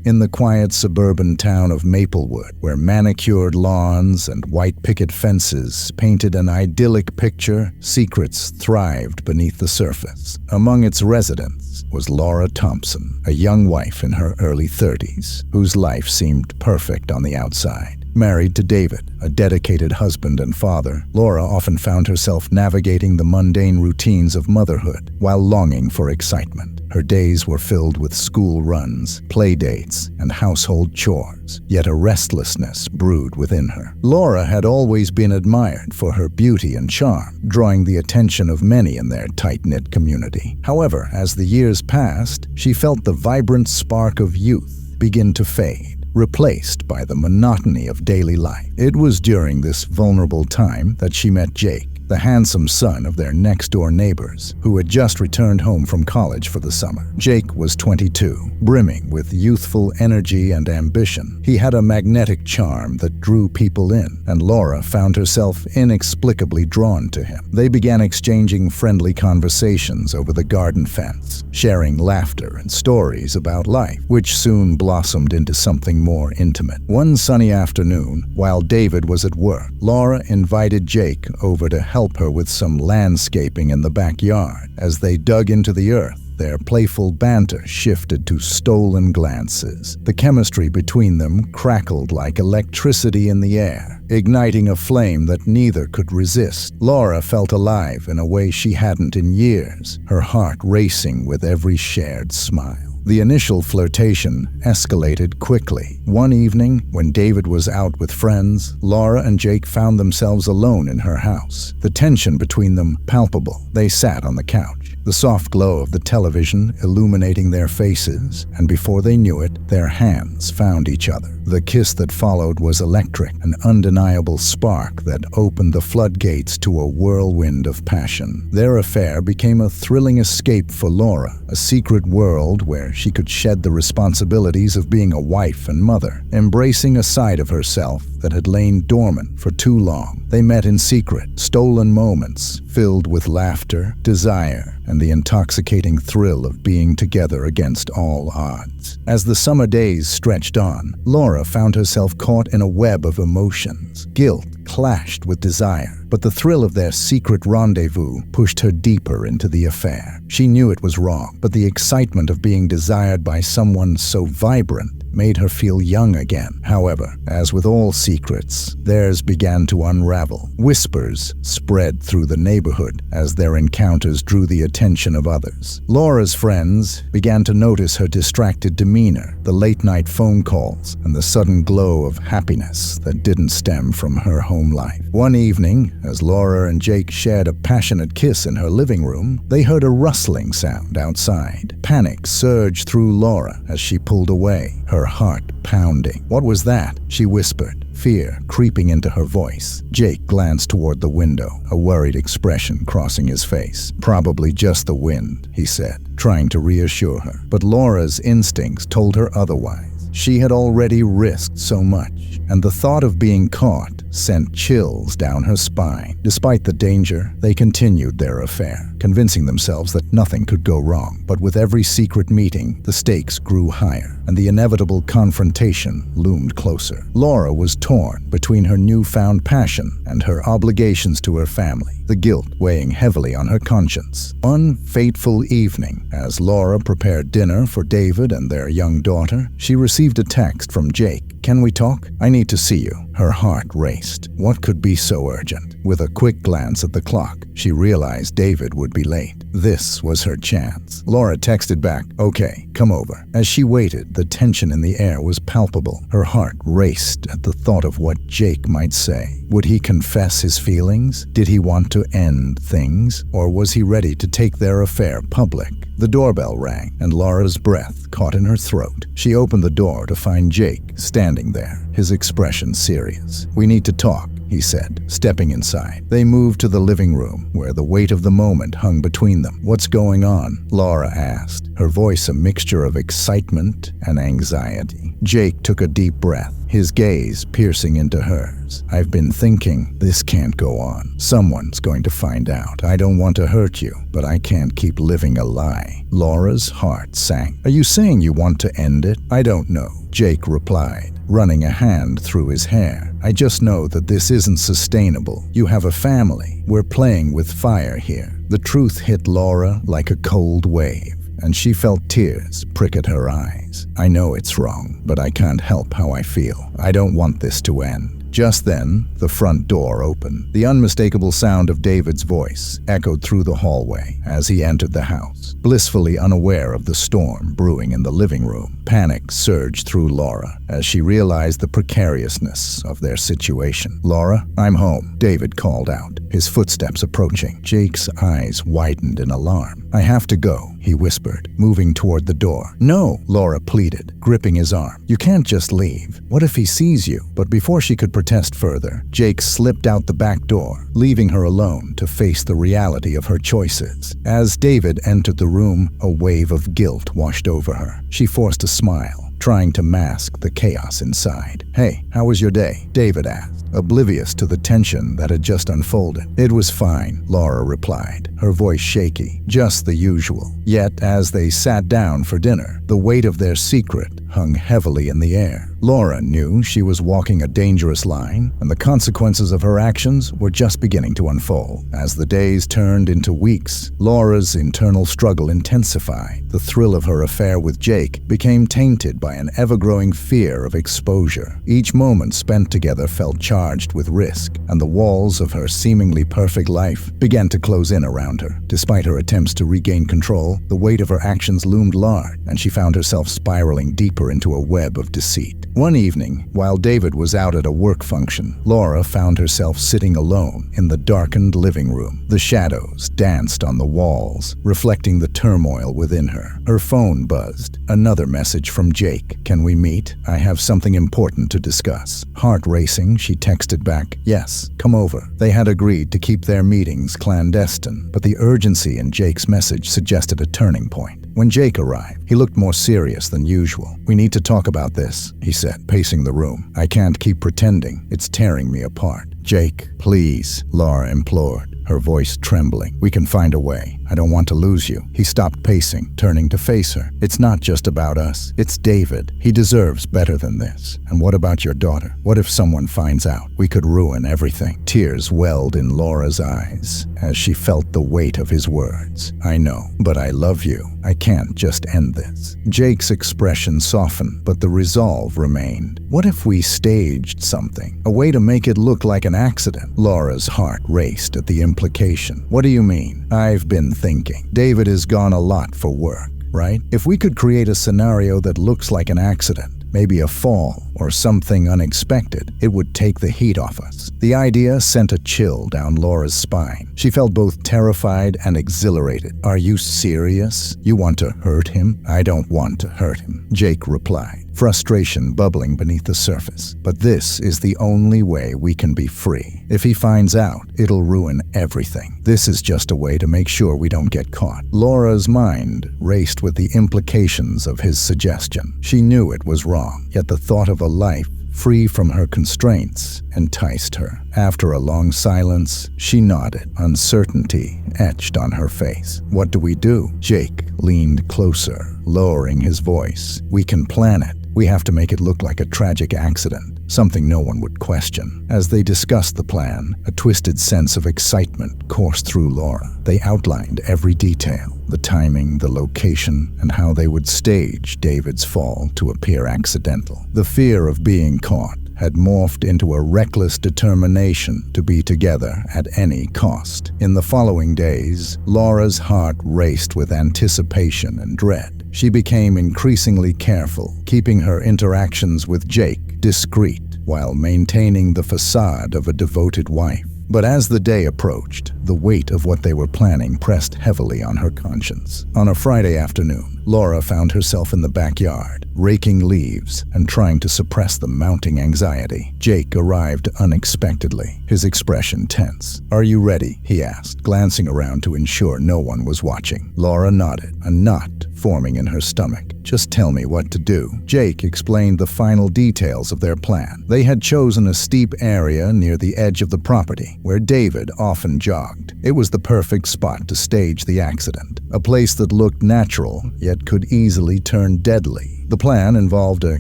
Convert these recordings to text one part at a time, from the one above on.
In the quiet suburban town of Maplewood, where manicured lawns and white picket fences painted an idyllic picture, secrets thrived beneath the surface. Among its residents was Laura Thompson, a young wife in her early 30s, whose life seemed perfect on the outside. Married to David, a dedicated husband and father, Laura often found herself navigating the mundane routines of motherhood while longing for excitement. Her days were filled with school runs, play dates, and household chores, yet a restlessness brewed within her. Laura had always been admired for her beauty and charm, drawing the attention of many in their tight-knit community. However, as the years passed, she felt the vibrant spark of youth begin to fade, replaced by the monotony of daily life. It was during this vulnerable time that she met Jake, the handsome son of their next-door neighbors, who had just returned home from college for the summer. Jake was 22, brimming with youthful energy and ambition. He had a magnetic charm that drew people in, and Laura found herself inexplicably drawn to him. They began exchanging friendly conversations over the garden fence, sharing laughter and stories about life, which soon blossomed into something more intimate. One sunny afternoon, while David was at work, Laura invited Jake over to help her with some landscaping in the backyard. As they dug into the earth, their playful banter shifted to stolen glances. The chemistry between them crackled like electricity in the air, igniting a flame that neither could resist. Laura felt alive in a way she hadn't in years, her heart racing with every shared smile. The initial flirtation escalated quickly. One evening, when David was out with friends, Laura and Jake found themselves alone in her house, the tension between them palpable. They sat on the couch, the soft glow of the television illuminating their faces, and before they knew it, their hands found each other. The kiss that followed was electric, an undeniable spark that opened the floodgates to a whirlwind of passion. Their affair became a thrilling escape for Laura, a secret world where she could shed the responsibilities of being a wife and mother, embracing a side of herself that had lain dormant for too long. They met in secret, stolen moments filled with laughter, desire, and the intoxicating thrill of being together against all odds. As the summer days stretched on, Laura found herself caught in a web of emotions. Guilt clashed with desire, but the thrill of their secret rendezvous pushed her deeper into the affair. She knew it was wrong, but the excitement of being desired by someone so vibrant made her feel young again. However, as with all secrets, theirs began to unravel. Whispers spread through the neighborhood as their encounters drew the attention of others. Laura's friends began to notice her distracted demeanor, the late-night phone calls, and the sudden glow of happiness that didn't stem from her home life. One evening, as Laura and Jake shared a passionate kiss in her living room, they heard a rustling sound outside. Panic surged through Laura as she pulled away, her heart pounding. "What was that?" she whispered, fear creeping into her voice. Jake glanced toward the window, a worried expression crossing his face. "Probably just the wind," he said, trying to reassure her. But Laura's instincts told her otherwise. She had already risked so much, and the thought of being caught sent chills down her spine. Despite the danger, they continued their affair, convincing themselves that nothing could go wrong. But with every secret meeting, the stakes grew higher, and the inevitable confrontation loomed closer. Laura was torn between her newfound passion and her obligations to her family, the guilt weighing heavily on her conscience. One fateful evening, as Laura prepared dinner for David and their young daughter, she received a text from Jake. "Can we talk? I need to see you." Her heart raced. What could be so urgent? With a quick glance at the clock, she realized David would be late. This was her chance. Laura texted back, "Okay, come over." As she waited, the tension in the air was palpable. Her heart raced at the thought of what Jake might say. Would he confess his feelings? Did he want to end things? Or was he ready to take their affair public? The doorbell rang, and Laura's breath caught in her throat. She opened the door to find Jake standing there, his expression serious. "We need to talk," he said, stepping inside. They moved to the living room, where the weight of the moment hung between them. "What's going on?" Laura asked, her voice a mixture of excitement and anxiety. Jake took a deep breath, his gaze piercing into hers. "I've been thinking, this can't go on. Someone's going to find out. I don't want to hurt you, but I can't keep living a lie." Laura's heart sank. "Are you saying you want to end it?" "I don't know," Jake replied, running a hand through his hair. "I just know that this isn't sustainable. You have a family. We're playing with fire here." The truth hit Laura like a cold wave, and she felt tears prick at her eyes. "I know it's wrong, but I can't help how I feel. I don't want this to end." Just then, the front door opened. The unmistakable sound of David's voice echoed through the hallway as he entered the house, blissfully unaware of the storm brewing in the living room. Panic surged through Laura as she realized the precariousness of their situation. "Laura, I'm home," David called out, his footsteps approaching. Jake's eyes widened in alarm. "I have to go," he whispered, moving toward the door. "No," Laura pleaded, gripping his arm. "You can't just leave. What if he sees you?" But before she could protest further, Jake slipped out the back door, leaving her alone to face the reality of her choices. As David entered the room, a wave of guilt washed over her. She forced a smile, trying to mask the chaos inside. "Hey, how was your day?" David asked, oblivious to the tension that had just unfolded. "It was fine," Laura replied, her voice shaky, just the usual. Yet, as they sat down for dinner, the weight of their secret hung heavily in the air. Laura knew she was walking a dangerous line, and the consequences of her actions were just beginning to unfold. As the days turned into weeks, Laura's internal struggle intensified. The thrill of her affair with Jake became tainted by an ever-growing fear of exposure. Each moment spent together felt charged with risk, and the walls of her seemingly perfect life began to close in around her. Despite her attempts to regain control, the weight of her actions loomed large, and she found herself spiraling deeper into a web of deceit. One evening, while David was out at a work function, Laura found herself sitting alone in the darkened living room. The shadows danced on the walls, reflecting the turmoil within her. Her phone buzzed. Another message from Jake. "Can we meet? I have something important to discuss." Heart racing, she texted back, "Yes, come over." They had agreed to keep their meetings clandestine, but the urgency in Jake's message suggested a turning point. When Jake arrived, he looked more serious than usual. "We need to talk about this," he said, pacing the room. "I can't keep pretending. It's tearing me apart." "Jake, please," Laura implored, her voice trembling. "We can find a way. I don't want to lose you." He stopped pacing, turning to face her. "It's not just about us. It's David. He deserves better than this. And what about your daughter? What if someone finds out? We could ruin everything." Tears welled in Laura's eyes as she felt the weight of his words. "I know, but I love you. I can't just end this." Jake's expression softened, but the resolve remained. "What if we staged something? A way to make it look like an accident?" Laura's heart raced at the implication. "What do you mean?" "I've been thinking. David has gone a lot for work, right? If we could create a scenario that looks like an accident, maybe a fall or something unexpected, it would take the heat off us." The idea sent a chill down Laura's spine. She felt both terrified and exhilarated. "Are you serious? You want to hurt him?" "I don't want to hurt him," Jake replied, frustration bubbling beneath the surface. "But this is the only way we can be free. If he finds out, it'll ruin everything. This is just a way to make sure we don't get caught." Laura's mind raced with the implications of his suggestion. She knew it was wrong, yet the thought of a life free from her constraints enticed her. After a long silence, she nodded, uncertainty etched on her face. "What do we do?" Jake leaned closer, lowering his voice. "We can plan it. We have to make it look like a tragic accident, something no one would question." As they discussed the plan, a twisted sense of excitement coursed through Laura. They outlined every detail, the timing, the location, and how they would stage David's fall to appear accidental. The fear of being caught had morphed into a reckless determination to be together at any cost. In the following days, Laura's heart raced with anticipation and dread. She became increasingly careful, keeping her interactions with Jake discreet while maintaining the facade of a devoted wife. But as the day approached, The weight of what they were planning pressed heavily on her conscience. On a Friday afternoon, Laura found herself in the backyard, raking leaves and trying to suppress the mounting anxiety. Jake arrived unexpectedly, his expression tense. "Are you ready?" he asked, glancing around to ensure no one was watching. Laura nodded, a knot forming in her stomach. "Just tell me what to do." Jake explained the final details of their plan. They had chosen a steep area near the edge of the property, where David often jogged. It was the perfect spot to stage the accident, a place that looked natural, yet could easily turn deadly. The plan involved a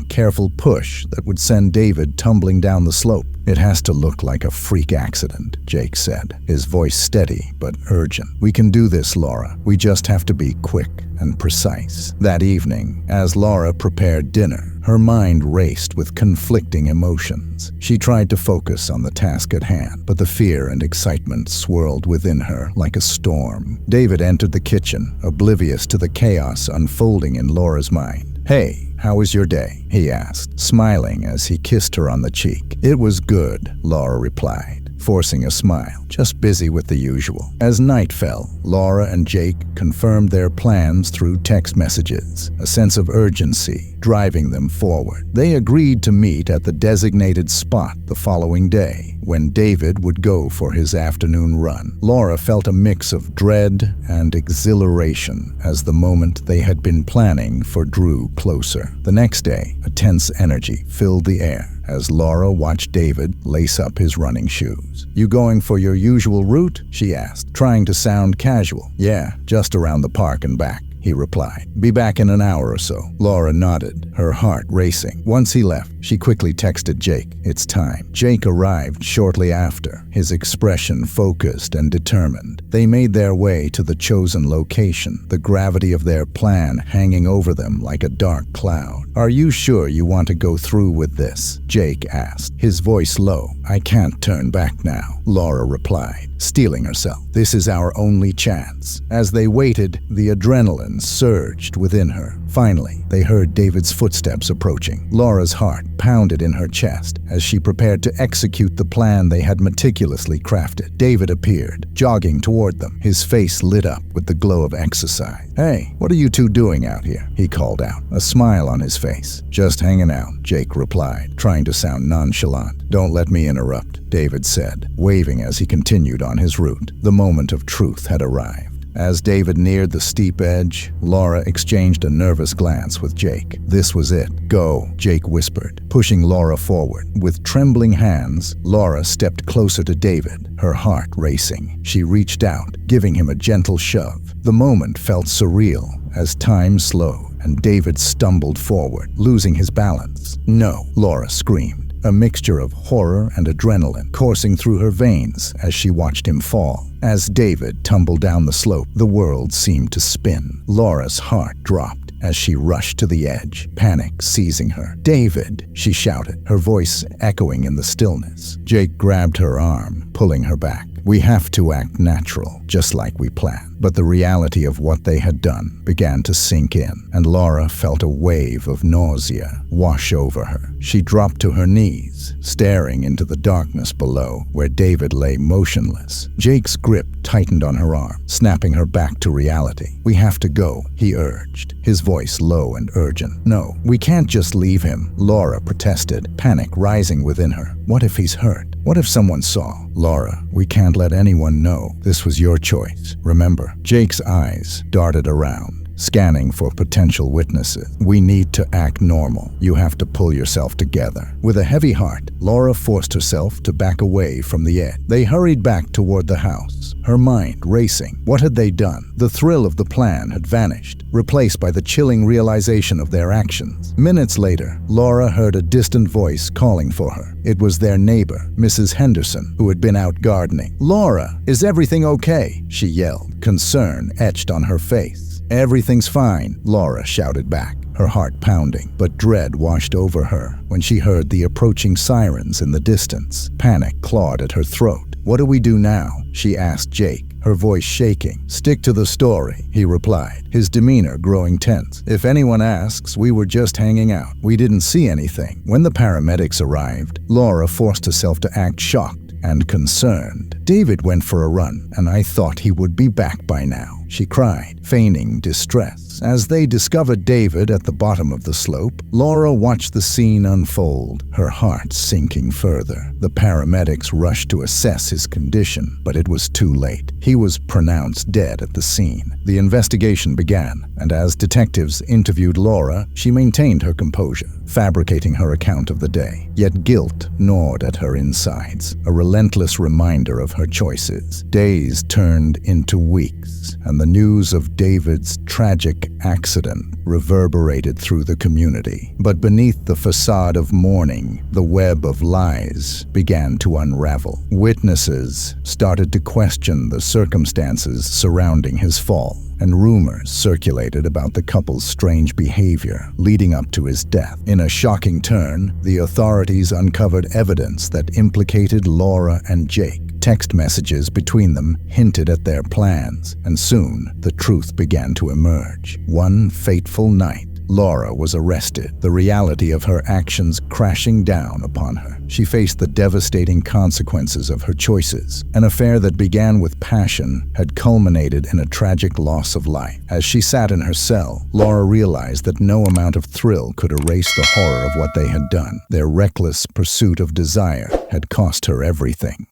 careful push that would send David tumbling down the slope. "It has to look like a freak accident," Jake said, his voice steady but urgent. "We can do this, Laura. We just have to be quick and precise." That evening, as Laura prepared dinner, her mind raced with conflicting emotions. She tried to focus on the task at hand, but the fear and excitement swirled within her like a storm. David entered the kitchen, oblivious to the chaos unfolding in Laura's mind. "Hey, how was your day?" he asked, smiling as he kissed her on the cheek. "It was good," Laura replied, forcing a smile. "Just busy with the usual." As night fell, Laura and Jake confirmed their plans through text messages, a sense of urgency driving them forward. They agreed to meet at the designated spot the following day, when David would go for his afternoon run. Laura felt a mix of dread and exhilaration as the moment they had been planning for drew closer. The next day, a tense energy filled the air as Laura watched David lace up his running shoes. "You going for your usual route?" she asked, trying to sound casual. "Yeah, just around the park and back," he replied. "Be back in an hour or so." Laura nodded, her heart racing. Once he left, she quickly texted Jake, "It's time." Jake arrived shortly after, his expression focused and determined. They made their way to the chosen location, the gravity of their plan hanging over them like a dark cloud. "Are you sure you want to go through with this?" Jake asked, his voice low. "I can't turn back now," Laura replied, steeling herself. "This is our only chance." As they waited, the adrenaline surged within her. Finally, they heard David's footsteps approaching. Laura's heart pounded in her chest as she prepared to execute the plan they had meticulously crafted. David appeared, jogging toward them, his face lit up with the glow of exercise. "Hey, what are you two doing out here?" he called out, a smile on his face. "Just hanging out," Jake replied, trying to sound nonchalant. "Don't let me interrupt," David said, waving as he continued on his route. The moment of truth had arrived. As David neared the steep edge, Laura exchanged a nervous glance with Jake. "This was it. Go," Jake whispered, pushing Laura forward. With trembling hands, Laura stepped closer to David, her heart racing. She reached out, giving him a gentle shove. The moment felt surreal as time slowed and David stumbled forward, losing his balance. "No," Laura screamed, a mixture of horror and adrenaline coursing through her veins as she watched him fall. As David tumbled down the slope, the world seemed to spin. Laura's heart dropped as she rushed to the edge, panic seizing her. "David!" she shouted, her voice echoing in the stillness. Jake grabbed her arm, pulling her back. "We have to act natural, just like we planned." But the reality of what they had done began to sink in, and Laura felt a wave of nausea wash over her. She dropped to her knees, staring into the darkness below, where David lay motionless. Jake's grip tightened on her arm, snapping her back to reality. "We have to go," he urged, his voice low and urgent. "No, we can't just leave him," Laura protested, panic rising within her. "What if he's hurt? What if someone saw?" "Laura, we can't let anyone know. This was your choice, remember?" Jake's eyes darted around, scanning for potential witnesses. "We need to act normal. You have to pull yourself together." With a heavy heart, Laura forced herself to back away from the edge. They hurried back toward the house, her mind racing. What had they done? The thrill of the plan had vanished, replaced by the chilling realization of their actions. Minutes later, Laura heard a distant voice calling for her. It was their neighbor, Mrs. Henderson, who had been out gardening. "Laura, is everything okay?" she yelled, concern etched on her face. "Everything's fine," Laura shouted back, her heart pounding, but dread washed over her when she heard the approaching sirens in the distance. Panic clawed at her throat. "What do we do now?" she asked Jake, her voice shaking. "Stick to the story," he replied, his demeanor growing tense. "If anyone asks, we were just hanging out. We didn't see anything." When the paramedics arrived, Laura forced herself to act shocked and concerned. "David went for a run, and I thought he would be back by now," she cried, feigning distress. As they discovered David at the bottom of the slope, Laura watched the scene unfold, her heart sinking further. The paramedics rushed to assess his condition, but it was too late. He was pronounced dead at the scene. The investigation began, and as detectives interviewed Laura, she maintained her composure, fabricating her account of the day. Yet guilt gnawed at her insides, a relentless reminder of her choices. Days turned into weeks, and the news of David's tragic accident reverberated through the community. But beneath the facade of mourning, the web of lies began to unravel. Witnesses started to question the circumstances surrounding his fall, and rumors circulated about the couple's strange behavior leading up to his death. In a shocking turn, the authorities uncovered evidence that implicated Laura and Jake. Text messages between them hinted at their plans, and soon the truth began to emerge. One fateful night, Laura was arrested, the reality of her actions crashing down upon her. She faced the devastating consequences of her choices. An affair that began with passion had culminated in a tragic loss of life. As she sat in her cell, Laura realized that no amount of thrill could erase the horror of what they had done. Their reckless pursuit of desire had cost her everything.